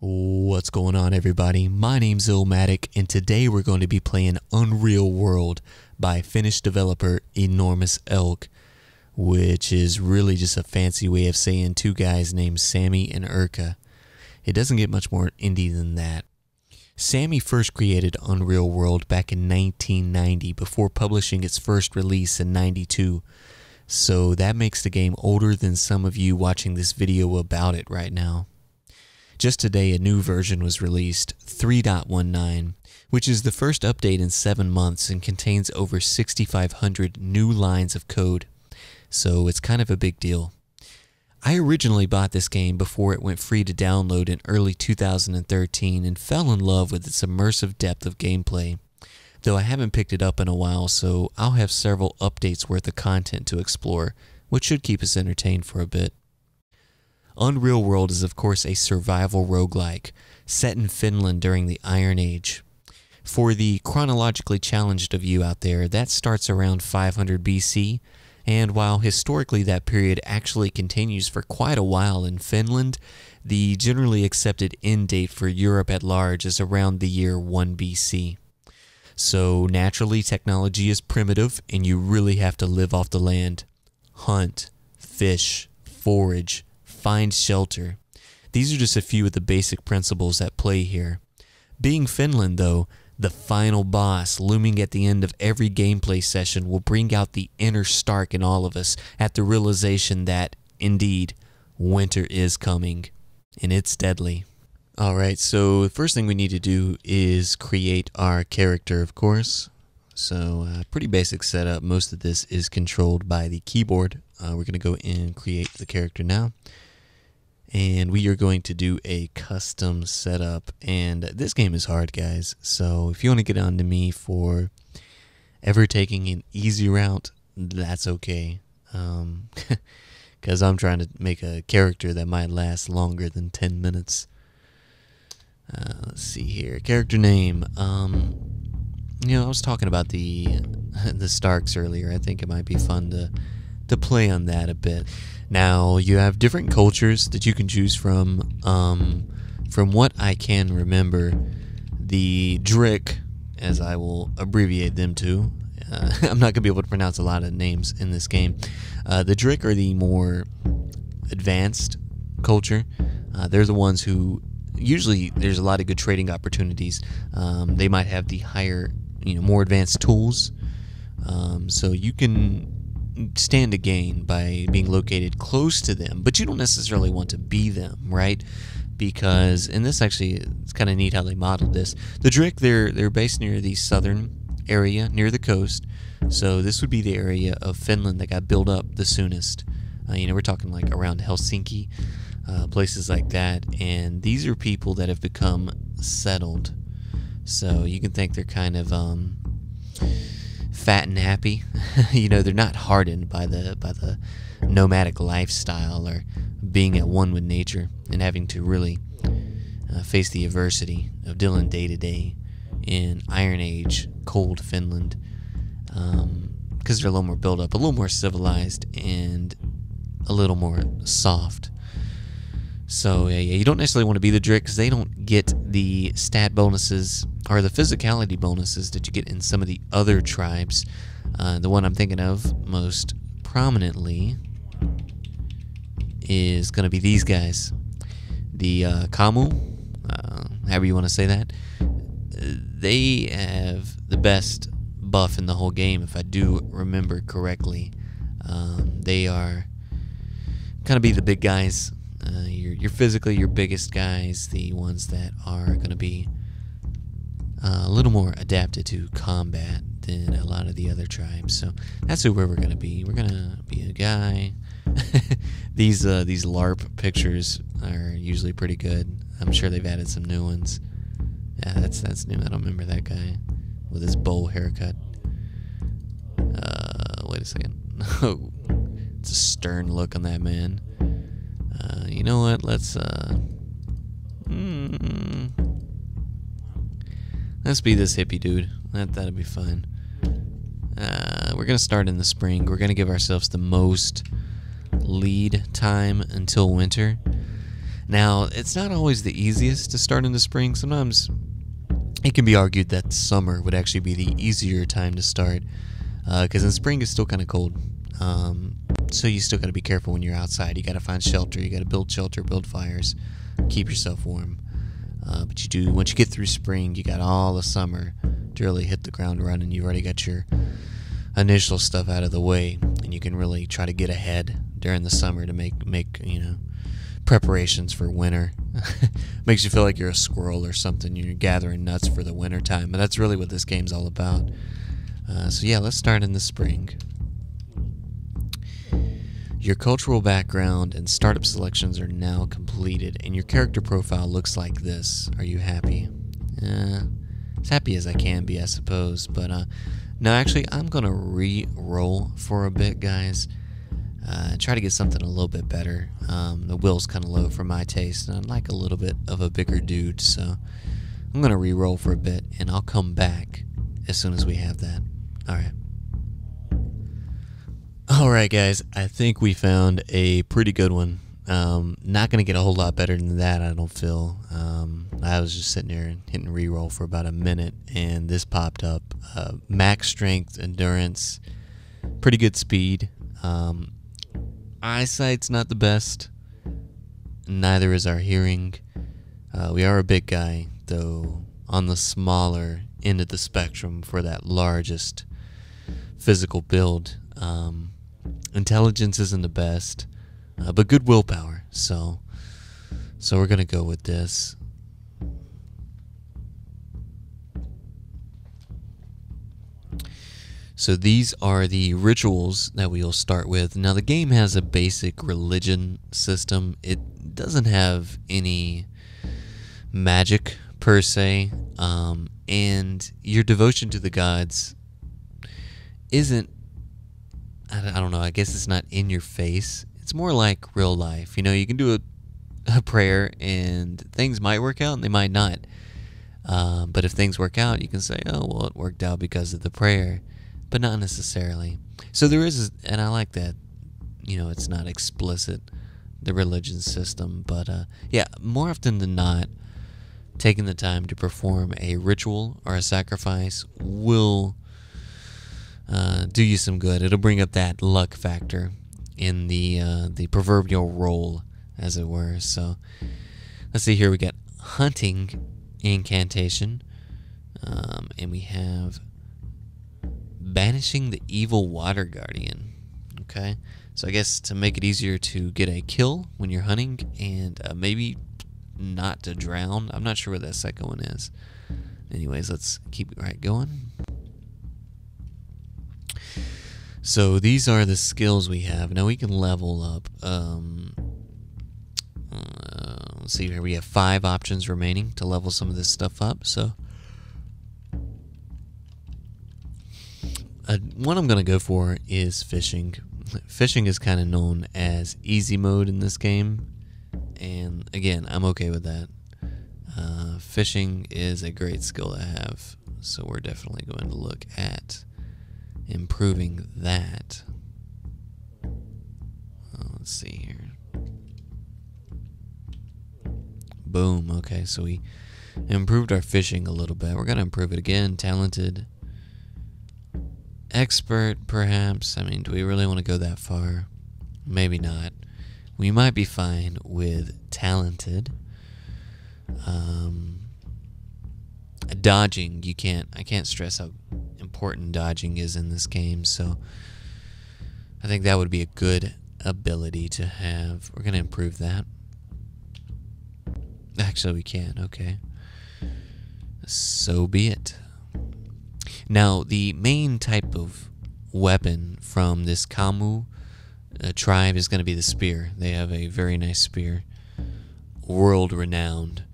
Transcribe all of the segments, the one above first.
What's going on, everybody? My name's illmatic, and today we're going to be playing Unreal World by Finnish developer Enormous Elk, which is really just a fancy way of saying two guys named Sammy and Urka. It doesn't get much more indie than that. Sammy first created Unreal World back in 1990 before publishing its first release in 92. So that makes the game older than some of you watching this video about it right now. Just today, a new version was released, 3.19, which is the first update in 7 months and contains over 6,500 new lines of code. So it's kind of a big deal. I originally bought this game before it went free to download in early 2013 and fell in love with its immersive depth of gameplay. Though I haven't picked it up in a while, so I'll have several updates worth of content to explore, which should keep us entertained for a bit. Unreal World is of course a survival roguelike, set in Finland during the Iron Age. For the chronologically challenged of you out there, that starts around 500 BC, and while historically that period actually continues for quite a while in Finland, the generally accepted end date for Europe at large is around the year 1 BC. So naturally technology is primitive and you really have to live off the land. Hunt, fish, forage, find shelter. These are just a few of the basic principles at play here. Being Finland though, the final boss looming at the end of every gameplay session will bring out the inner Stark in all of us at the realization that, indeed, winter is coming, and it's deadly. Alright, so the first thing we need to do is create our character, of course. So, pretty basic setup. Most of this is controlled by the keyboard. We're going to go and create the character now. And we are going to do a custom setup. And this game is hard, guys. So if you want to get on to me for ever taking an easy route, that's okay. Because I'm trying to make a character that might last longer than 10 minutes. Let's see here. Character name. I was talking about the Starks earlier. I think it might be fun to play on that a bit. Now, you have different cultures that you can choose from. From what I can remember, the Drick, as I will abbreviate them to, I'm not going to be able to pronounce a lot of names in this game. The Drick are the more advanced culture. They're the ones who, usually there's a lot of good trading opportunities. They might have the higher, more advanced tools. So you can stand to gain by being located close to them, but you don't necessarily want to be them, right? Because, and this actually, it's kind of neat how they modeled this. The Drick, they're based near the southern area, near the coast. So this would be the area of Finland that got built up the soonest. We're talking like around Helsinki, places like that. And these are people that have become settled. So you can think they're kind of fat and happy. They're not hardened by the nomadic lifestyle or being at one with nature and having to really face the adversity of dealing day to day in Iron Age, cold Finland, because they're a little more built up, a little more civilized, and a little more soft. So yeah, you don't necessarily want to be the Drick because they don't get the stat bonuses or the physicality bonuses that you get in some of the other tribes. The one I'm thinking of most prominently is going to be these guys. The Kamu, however you want to say that. They have the best buff in the whole game, if I do remember correctly. They are kind of be the big guys. You're physically your biggest guys, the ones that are going to be a little more adapted to combat than a lot of the other tribes. So that's who we're going to be. We're going to be a guy. These LARP pictures are usually pretty good. I'm sure they've added some new ones. Yeah, that's new. I don't remember that guy with his bowl haircut. Wait a second. It's a stern look on that man. You know what? Let's be this hippie dude. That'd be fun. We're gonna start in the spring. We're gonna give ourselves the most lead time until winter. Now, it's not always the easiest to start in the spring. Sometimes it can be argued that summer would actually be the easier time to start, because in spring it's still kind of cold. So you still got to be careful when you're outside. You got to find shelter. You got to build shelter, build fires, keep yourself warm. But you do, once you get through spring, you got all the summer to really hit the ground running. You've already got your initial stuff out of the way, and you can really try to get ahead during the summer to make preparations for winter. Makes you feel like you're a squirrel or something. You're gathering nuts for the winter time, but that's really what this game's all about. So yeah, let's start in the spring. Your cultural background and startup selections are now completed, and your character profile looks like this. Are you happy? As happy as I can be, I suppose. But no, actually, I'm gonna re-roll for a bit, guys. Try to get something a little bit better. The will's kind of low for my taste, and I'd like a little bit of a bigger dude, so I'm gonna re-roll for a bit, and I'll come back as soon as we have that. Alright guys, I think we found a pretty good one. Not gonna get a whole lot better than that, I don't feel. I was just sitting there and hitting re-roll for about a minute, and this popped up. Max strength, endurance, pretty good speed. Eyesight's not the best, neither is our hearing. We are a big guy, though on the smaller end of the spectrum for that largest physical build. Intelligence isn't the best, but good willpower, so we're gonna go with this. So these are the rituals that we'll start with. Now the game has a basic religion system. It doesn't have any magic per se, and your devotion to the gods isn't, I don't know, I guess it's not in your face. It's more like real life. You can do a prayer and things might work out and they might not. But if things work out, you can say, oh, well, it worked out because of the prayer. But not necessarily. So there is, and I like that, it's not explicit, the religion system. But yeah, more often than not, taking the time to perform a ritual or a sacrifice will do you some good. It'll bring up that luck factor in the proverbial roll, as it were. So let's see here. We got hunting incantation, and we have banishing the evil water guardian. Okay, so I guess to make it easier to get a kill when you're hunting, and maybe not to drown. I'm not sure what that second one is. Anyways, let's keep it right going. So these are the skills we have. Now we can level up. Let's see here. We have 5 options remaining to level some of this stuff up. So one I'm going to go for is fishing. Fishing is kind of known as easy mode in this game. And again, I'm okay with that. Fishing is a great skill to have. So we're definitely going to look at improving that. Let's see here. Boom. Okay, so we improved our fishing a little bit. We're going to improve it again. Talented. Expert, perhaps. I mean, do we really want to go that far? Maybe not. We might be fine with talented. Dodging, I can't stress how important dodging is in this game, so I think that would be a good ability to have. We're going to improve that. Actually, we can. Okay. So be it. Now, the main type of weapon from this Kamu tribe is going to be the spear. They have a very nice spear. World-renowned,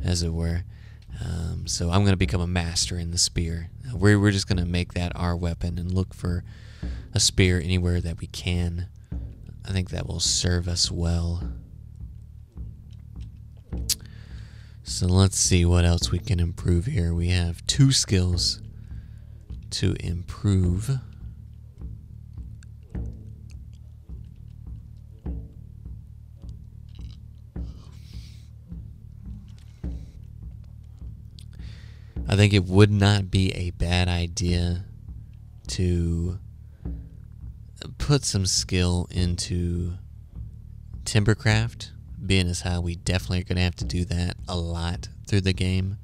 as it were. So I'm going to become a master in the spear. We're just going to make that our weapon and look for a spear anywhere that we can. I think that will serve us well. So let's see what else we can improve here. We have 2 skills to improve. I think it would not be a bad idea to put some skill into timbercraft, being as how we definitely are going to have to do that a lot through the game.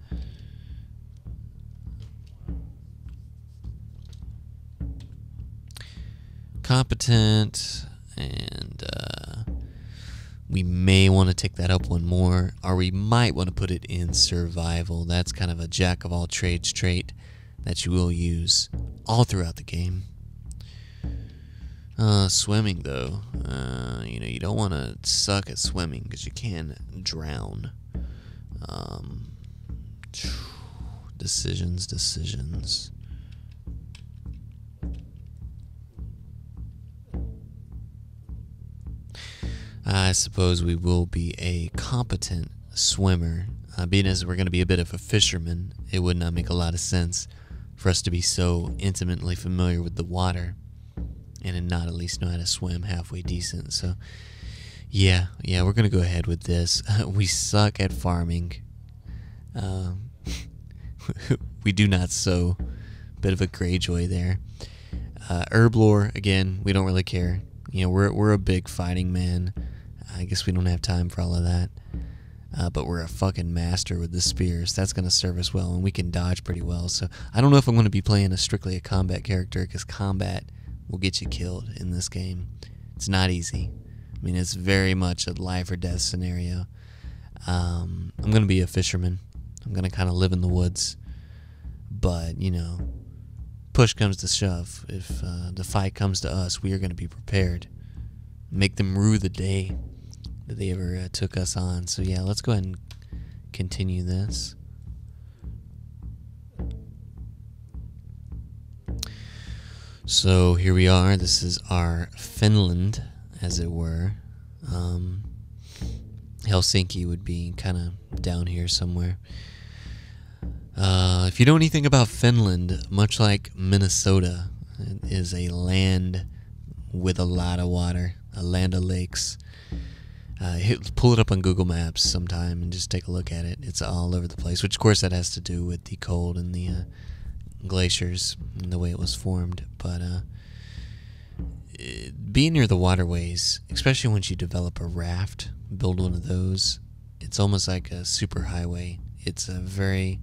Competent, and we may want to take that up one more, or we might want to put it in survival. That's kind of a jack of all trades trait that you will use all throughout the game. Swimming though, you don't want to suck at swimming because you can drown. Decisions. I suppose we will be a competent swimmer. Being as we're going to be a bit of a fisherman, it would not make a lot of sense for us to be so intimately familiar with the water and not at least know how to swim halfway decent. So, yeah, we're going to go ahead with this. We suck at farming. We do not sow. Bit of a Greyjoy there. Herb lore, again, we don't really care. We're a big fighting man. I guess we don't have time for all of that. But we're a fucking master with the spears. That's going to serve us well, and we can dodge pretty well. So I don't know if I'm going to be playing strictly a combat character, because combat will get you killed in this game. It's not easy. I mean, it's very much a life or death scenario. I'm going to be a fisherman. I'm going to kind of live in the woods. But, push comes to shove. If the fight comes to us, we are going to be prepared. Make them rue the day that they ever took us on. So yeah, let's go ahead and continue this. So here we are. This is our Finland, as it were. Helsinki would be kind of down here somewhere. If you know anything about Finland, much like Minnesota, it is a land with a lot of water, a land of lakes. Pull it up on Google Maps sometime and just take a look at it. It's all over the place, which of course that has to do with the cold and the glaciers and the way it was formed. But being near the waterways, especially once you develop a raft, build one of those, it's almost like a super highway. It's a very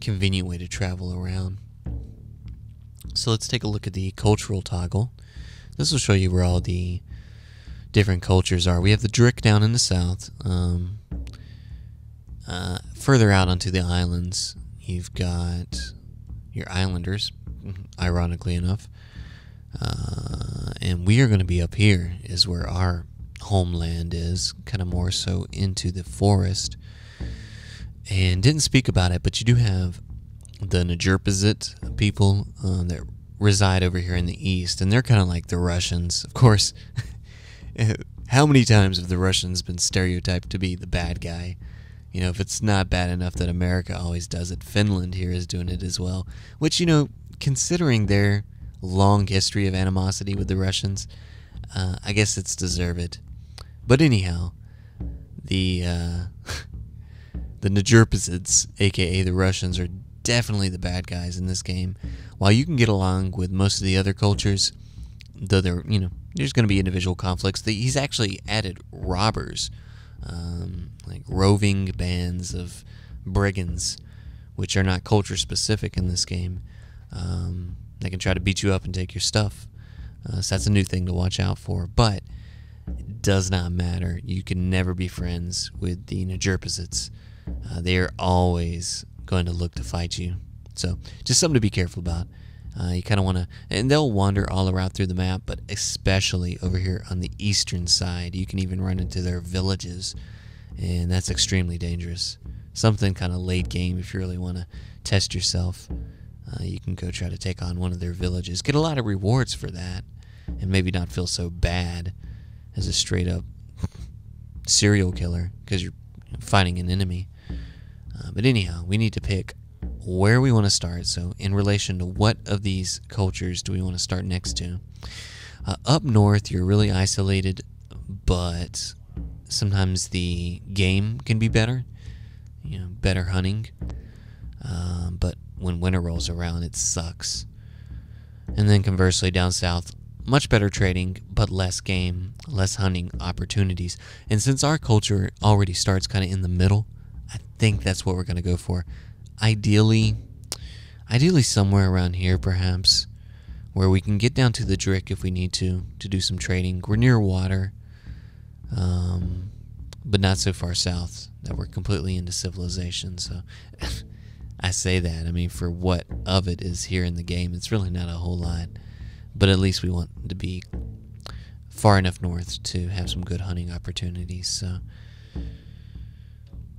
convenient way to travel around. So let's take a look at the cultural toggle. This will show you where all the different cultures are. We have the Drick down in the south. Further out onto the islands, you've got your islanders, ironically enough. And we are going to be up here is where our homeland is, kind of more so into the forest. And didn't speak about it, but you do have the Najurpazit people that reside over here in the east, and they're kind of like the Russians. Of course, how many times have the Russians been stereotyped to be the bad guy? If it's not bad enough that America always does it, Finland here is doing it as well. Which, considering their long history of animosity with the Russians, I guess it's deserved. But anyhow, the Najurpazids, aka the Russians, are definitely the bad guys in this game. While you can get along with most of the other cultures, though there's going to be individual conflicts. He's actually added robbers, like roving bands of brigands, which are not culture specific in this game. They can try to beat you up and take your stuff. So that's a new thing to watch out for. But it does not matter. You can never be friends with the Najurpazids. They are always going to look to fight you. So just something to be careful about. You kind of want to, and they'll wander all around through the map, but especially over here on the eastern side, you can even run into their villages, and that's extremely dangerous. Something kind of late game if you really want to test yourself. You can go try to take on one of their villages, get a lot of rewards for that, and maybe not feel so bad as a straight up serial killer because you're fighting an enemy. But anyhow, we need to pick where we want to start. So in relation to what of these cultures do we want to start next to? Up north, you're really isolated, but sometimes the game can be better. Better hunting. but when winter rolls around, it sucks. And then conversely, down south, much better trading, but less game, less hunting opportunities. And since our culture already starts kind of in the middle, I think that's what we're going to go for. Ideally somewhere around here, perhaps, where we can get down to the Drick if we need to do some trading. We're near water, but not so far south that we're completely into civilization. So I say that, I mean, for what of it is here in the game, it's really not a whole lot. But at least we want to be far enough north to have some good hunting opportunities. So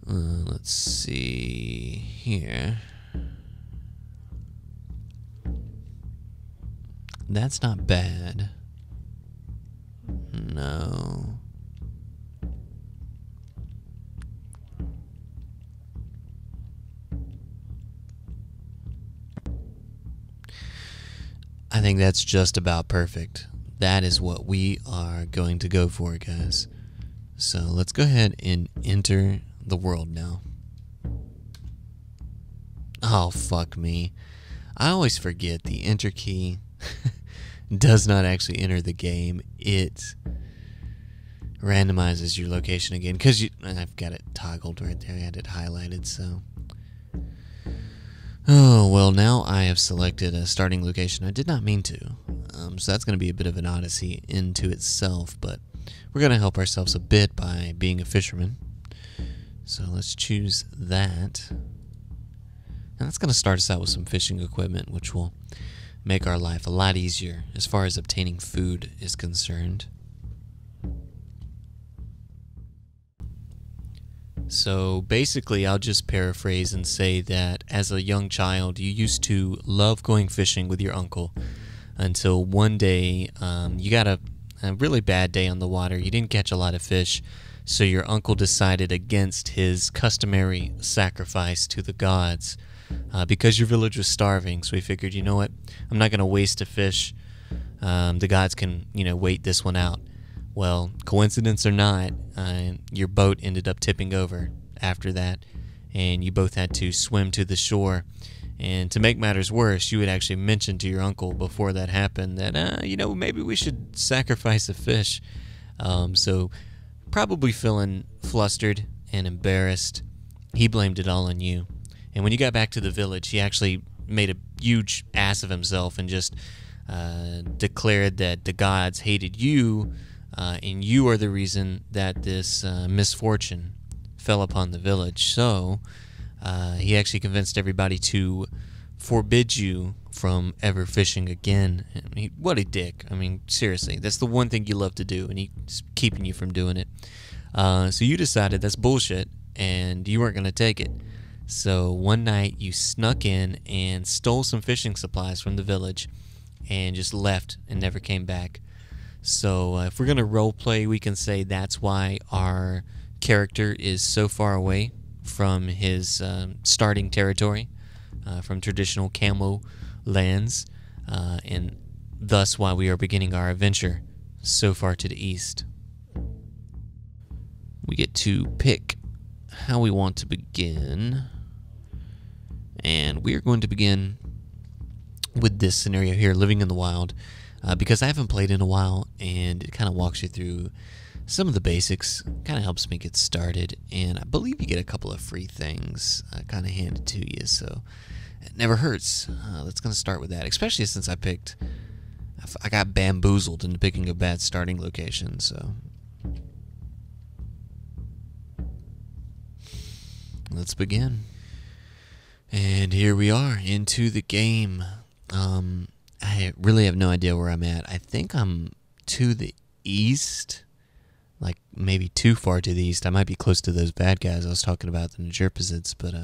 let's see here. That's not bad. No. I think that's just about perfect. That is what we are going to go for, guys. So let's go ahead and enter the world now. Oh, fuck me. I always forget the enter key does not actually enter the game. It randomizes your location again. Because I've got it toggled right there. I had it highlighted, so... Oh, well, now I have selected a starting location. I did not mean to. So that's going to be a bit of an odyssey into itself, but we're going to help ourselves a bit by being a fisherman. So let's choose that. And that's going to start us out with some fishing equipment, which will make our life a lot easier as far as obtaining food is concerned. So basically, I'll just paraphrase and say that as a young child, you used to love going fishing with your uncle until one day you got a really bad day on the water. You didn't catch a lot of fish, so your uncle decided against his customary sacrifice to the gods because your village was starving. So he figured, you know what, I'm not going to waste a fish. The gods can, wait this one out. Well, coincidence or not, your boat ended up tipping over after that, and you both had to swim to the shore. And to make matters worse, you had actually mentioned to your uncle before that happened that, maybe we should sacrifice a fish. So probably feeling flustered and embarrassed, he blamed it all on you. And when you got back to the village, he actually made a huge ass of himself and just declared that the gods hated you, and you are the reason that this misfortune fell upon the village. So he actually convinced everybody to forbid you from ever fishing again. What a dick. I mean, seriously, that's the one thing you love to do, and he's keeping you from doing it. So you decided that's bullshit, and you weren't going to take it. So one night you snuck in and stole some fishing supplies from the village and just left and never came back. So if we're going to roleplay, we can say that's why our character is so far away from his starting territory, from traditional camo lands, and thus why we are beginning our adventure so far to the east. We get to pick how we want to begin, and we are going to begin with this scenario here, living in the wild. Because I haven't played in a while, and it kind of walks you through some of the basics, kind of helps me get started, and I believe you get a couple of free things kind of handed to you, so it never hurts. Let's going to start with that, especially since I got bamboozled into picking a bad starting location, so let's begin. And here we are, into the game. I really have no idea where I'm at. I think I'm to the east, like maybe too far to the east. I might be close to those bad guys I was talking about, the Najirpazids, but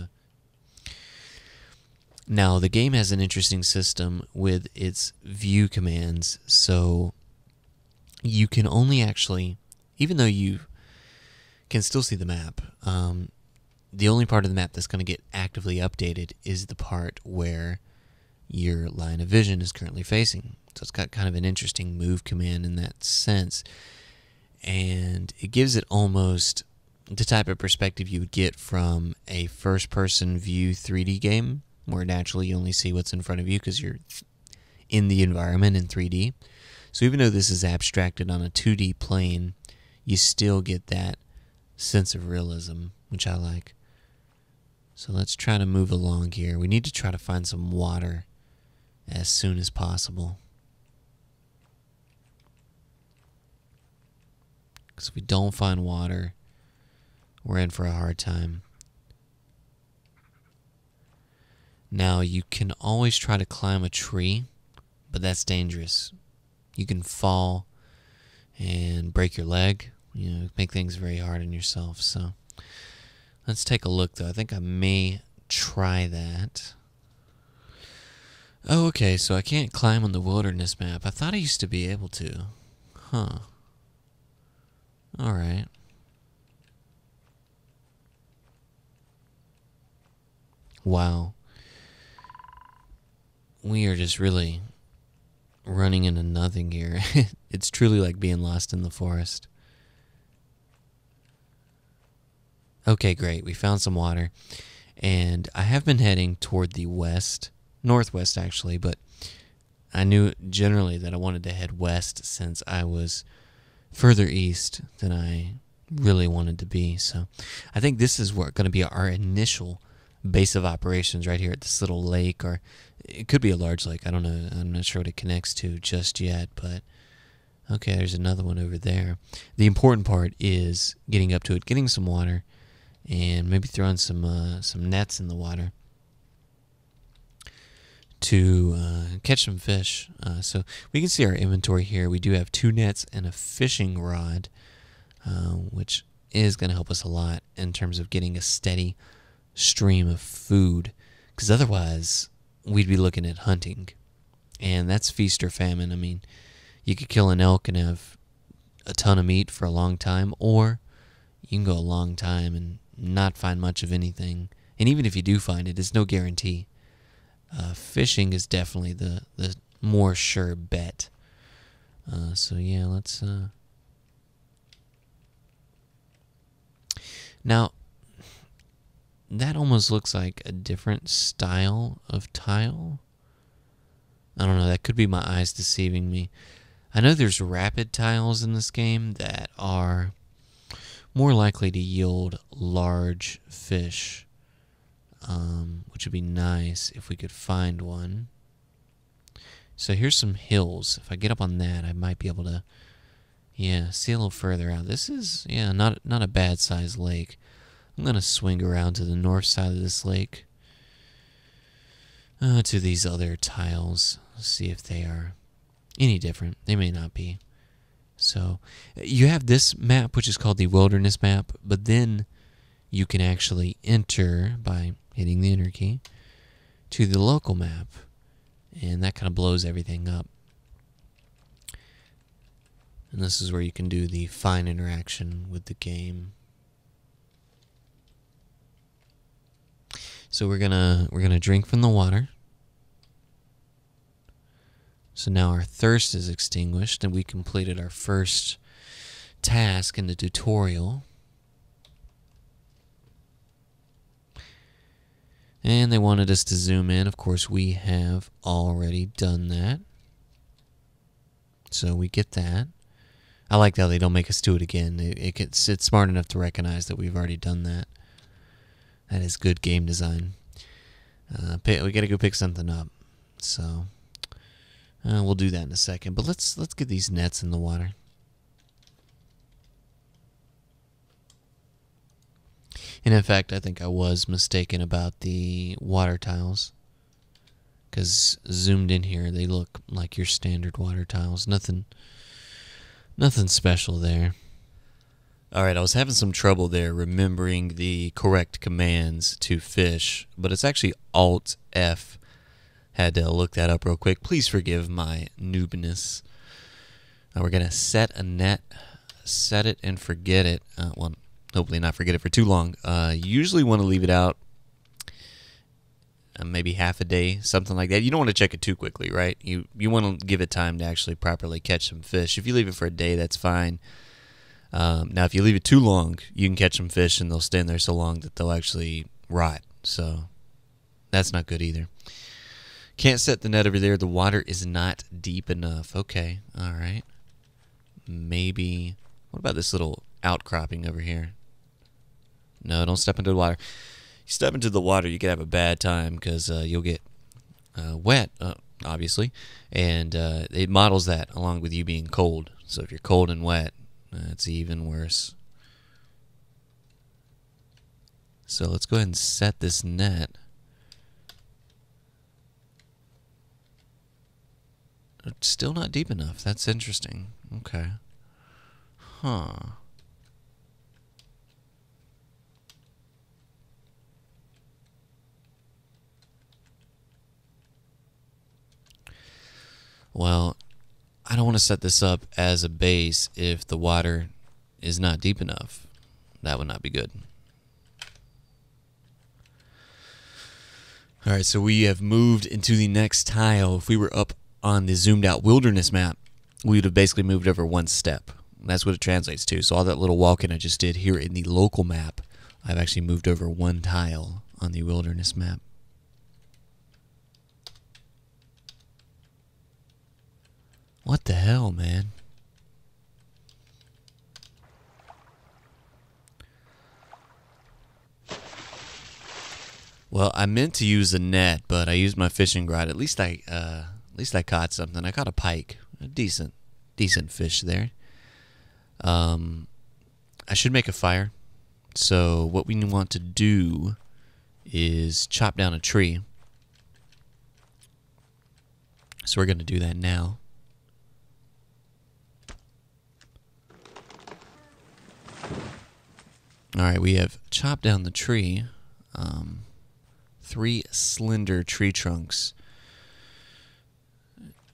now the game has an interesting system with its view commands, so you can only actually, even though you can still see the map, the only part of the map that's going to get actively updated is the part where your line of vision is currently facing. So it's got kind of an interesting move command in that sense. And it gives it almost the type of perspective you would get from a first-person view 3D game, where naturally you only see what's in front of you because you're in the environment in 3D. So even though this is abstracted on a 2D plane, you still get that sense of realism, which I like. So let's try to move along here. We need to try to find some water as soon as possible. Because if we don't find water, we're in for a hard time. Now, you can always try to climb a tree, but that's dangerous. You can fall and break your leg, make things very hard on yourself. So let's take a look, though. I think I may try that. Oh, okay, so I can't climb on the wilderness map. I thought I used to be able to. Huh. Alright. Wow. We are just really running into nothing here. It's truly like being lost in the forest. Okay, great. We found some water. And I have been heading toward the west. Northwest, actually. But I knew generally that I wanted to head west since I was further east than I really wanted to be. So I think this is going to be our initial base of operations right here at this little lake, or it could be a large lake. I don't know. I'm not sure what it connects to just yet, but okay, there's another one over there. The important part is getting up to it, getting some water, and maybe throwing some nets in the water to catch some fish. So we can see our inventory here. We do have 2 nets and a fishing rod, which is going to help us a lot in terms of getting a steady stream of food, because otherwise we'd be looking at hunting, and that's feast or famine. I mean, you could kill an elk and have a ton of meat for a long time, or you can go a long time and not find much of anything, and even if you do find it, it's no guarantee. Fishing is definitely the more sure bet. So yeah, let's now that almost looks like a different style of tile. I don't know, that could be my eyes deceiving me. I know there's rapid tiles in this game that are more likely to yield large fish, which would be nice if we could find one. So here's some hills. If I get up on that, I might be able to, see a little further out. This is, not a bad sized lake. I'm going to swing around to the north side of this lake, to these other tiles, see if they are any different. They may not be. So you have this map, which is called the wilderness map, but then you can actually enter by hitting the enter key to the local map, and that kind of blows everything up. And this is where you can do the fine interaction with the game. So we're gonna drink from the water. So now our thirst is extinguished, and we completed our first task in the tutorial. And they wanted us to zoom in. Of course, we have already done that. So we get that. I like how they don't make us do it again. It's smart enough to recognize that we've already done that. That is good game design. We gotta go pick something up. So we'll do that in a second. But let's get these nets in the water. And in fact, I think I was mistaken about the water tiles, because zoomed in here, they look like your standard water tiles. Nothing special there. Alright, I was having some trouble there remembering the correct commands to fish, but it's actually Alt-F. Had to look that up real quick. Please forgive my noobness. Now we're going to set a net, set it and forget it. Well, hopefully not forget it for too long. You usually want to leave it out maybe half a day, something like that. You don't want to check it too quickly, right? You want to give it time to actually properly catch some fish. If you leave it for a day, that's fine. Now, if you leave it too long, you can catch some fish, and they'll stay in there so long that they'll actually rot. So That's not good either. Can't set the net over there. The water is not deep enough. Okay, all right. Maybe, what about this little outcropping over here? No, don't step into the water. You step into the water, you could have a bad time because you'll get wet, obviously. And it models that along with you being cold. So if you're cold and wet, it's even worse. So let's go ahead and set this net. It's still not deep enough. That's interesting. Okay. Huh. Well, I don't want to set this up as a base if the water is not deep enough. That would not be good. Alright, so we have moved into the next tile. If we were up on the zoomed out wilderness map, we would have basically moved over one step. That's what it translates to. So all that little walking I just did here in the local map, I've actually moved over one tile on the wilderness map. What the hell, man? Well, I meant to use a net, but I used my fishing rod. At least I caught something. I caught a pike, a decent fish there. I should make a fire. So what we want to do is chop down a tree. So we're going to do that now. Alright, we have chopped down the tree. 3 slender tree trunks.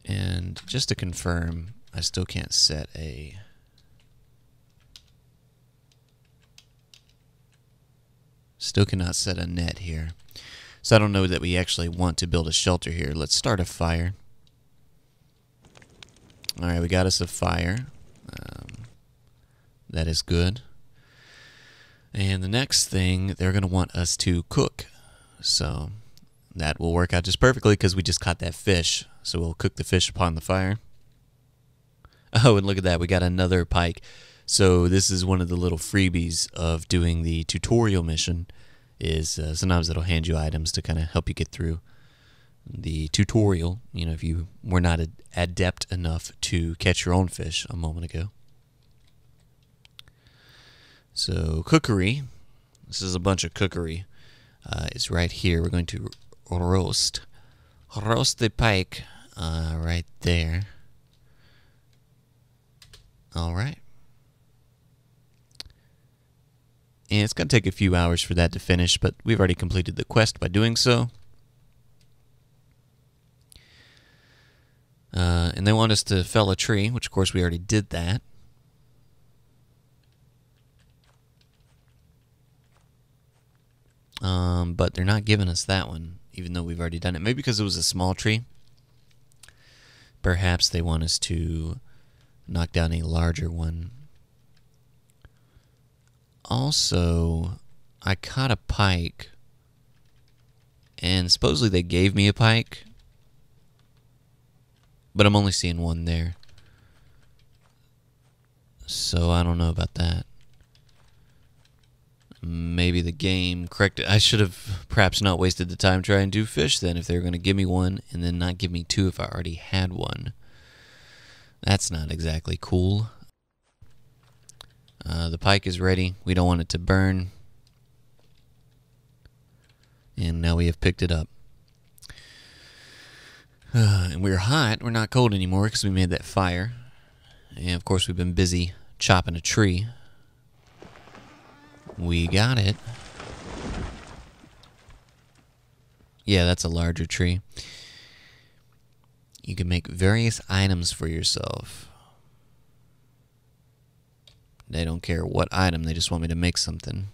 And just to confirm, I still can't set a... Still cannot set a net here. So I don't know that we actually want to build a shelter here. Let's start a fire. Alright, we got us a fire. That is good. And the next thing, they're going to want us to cook. So that will work out just perfectly because we just caught that fish. So we'll cook the fish upon the fire. Oh, and look at that. We got another pike. So this is one of the little freebies of doing the tutorial mission. Is sometimes it'll hand you items to kind of help you get through the tutorial. You know, if you were not adept enough to catch your own fish a moment ago. So cookery. This is a bunch of cookery. It's right here. We're going to roast the pike right there. All right. And it's going to take a few hours for that to finish, but we've already completed the quest by doing so. And they want us to fell a tree, which of course we already did that. But they're not giving us that one, even though we've already done it. Maybe because it was a small tree. Perhaps they want us to knock down a larger one. Also, I caught a pike, and supposedly they gave me a pike, but I'm only seeing one there. So I don't know about that. Maybe the game corrected. I should have perhaps not wasted the time trying to do fish then if they were going to give me one and then not give me 2 if I already had one. That's not exactly cool. The pike is ready. We don't want it to burn. And now we have picked it up. And we're hot. We're not cold anymore because we made that fire. And of course we've been busy chopping a tree. We got it. Yeah, that's a larger tree. You can make various items for yourself. They don't care what item, they just want me to make something.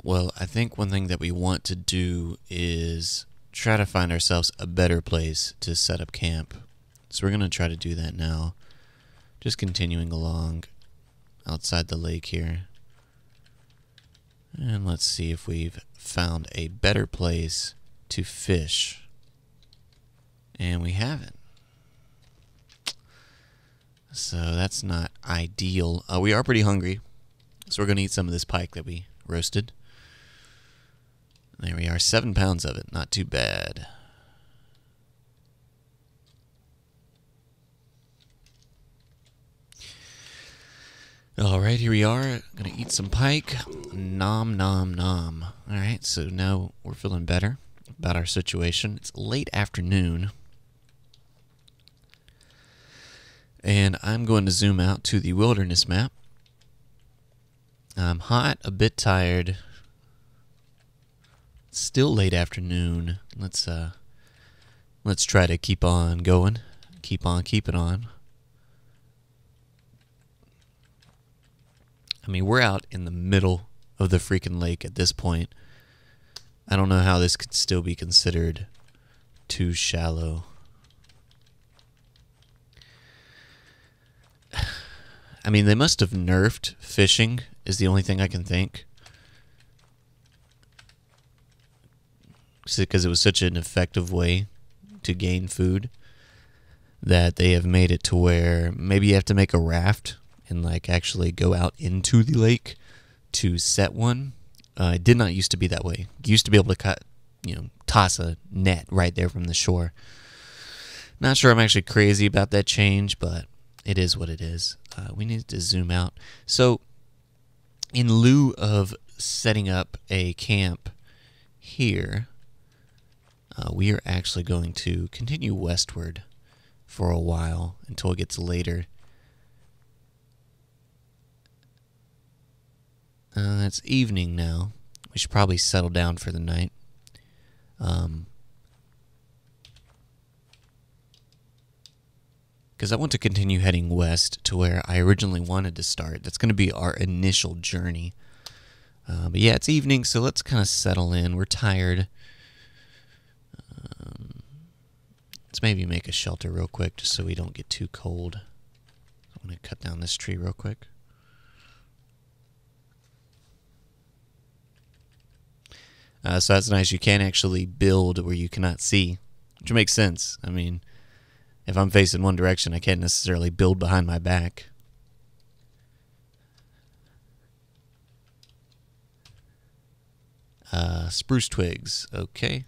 Well, I think one thing that we want to do is try to find ourselves a better place to set up camp. So we're going to try to do that now. Just continuing along outside the lake here. And let's see if we've found a better place to fish. And we haven't. So that's not ideal. We are pretty hungry, so we're going to eat some of this pike that we roasted. There we are, 7 pounds of it. Not too bad. Alright, here we are. Gonna eat some pike. Nom nom nom. Alright, so now we're feeling better about our situation. It's late afternoon. And I'm going to zoom out to the wilderness map. I'm hot, a bit tired. Still late afternoon. Let's try to keep on going. Keep on keeping on. I mean, we're out in the middle of the freaking lake at this point. I don't know how this could still be considered too shallow. I mean, they must have nerfed fishing, is the only thing I can think. Because it was such an effective way to gain food that they have made it to where maybe you have to make a raft and like actually go out into the lake to set one. It did not used to be that way. You used to be able to toss a net right there from the shore. Not sure I'm actually crazy about that change, but it is what it is. We need to zoom out. So in lieu of setting up a camp here, we are actually going to continue westward for a while until it gets later. It's evening now. We should probably settle down for the night. Because I want to continue heading west to where I originally wanted to start. That's going to be our initial journey. But yeah, it's evening, so let's kind of settle in. We're tired. Let's maybe make a shelter real quick just so we don't get too cold. I'm going to cut down this tree real quick. So that's nice. You can actually build where you cannot see, which makes sense. I mean, if I'm facing one direction, I can't necessarily build behind my back. Spruce twigs. Okay.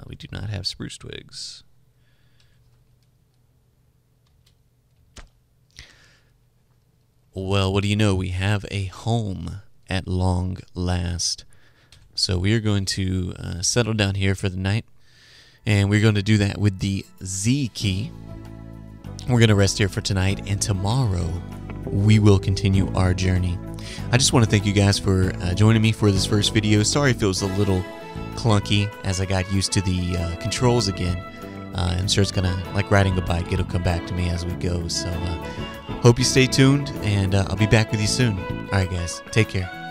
We do not have spruce twigs. Well, what do you know? We have a home at long last. So we are going to settle down here for the night. And we're going to do that with the Z key. We're going to rest here for tonight. And tomorrow, we will continue our journey. I just want to thank you guys for joining me for this first video. Sorry if it was a little clunky as I got used to the controls again. I'm sure it's going to, like riding a bike, it'll come back to me as we go. So hope you stay tuned, and I'll be back with you soon. All right, guys, take care.